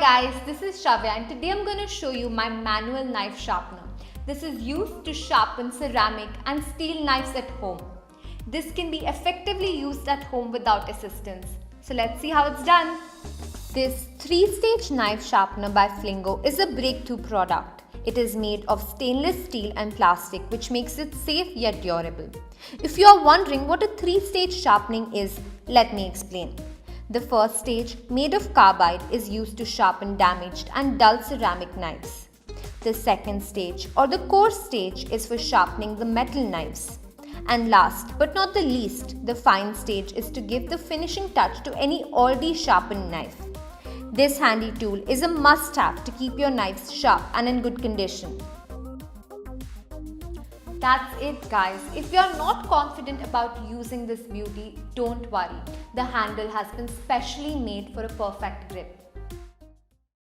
guys, this is Shavya and today I'm going to show you my manual knife sharpener. This is used to sharpen ceramic and steel knives at home. This can be effectively used at home without assistance. So let's see how it's done. This 3-stage knife sharpener by Flingo is a breakthrough product. It is made of stainless steel and plastic, which makes it safe yet durable. If you are wondering what a 3-stage sharpening is, let me explain. The first stage, made of carbide, is used to sharpen damaged and dull ceramic knives. The second stage, or the coarse stage, is for sharpening the metal knives. And last but not the least, the fine stage is to give the finishing touch to any already sharpened knife. This handy tool is a must-have to keep your knives sharp and in good condition. That's it guys. If you are not confident about using this beauty, don't worry. The handle has been specially made for a perfect grip.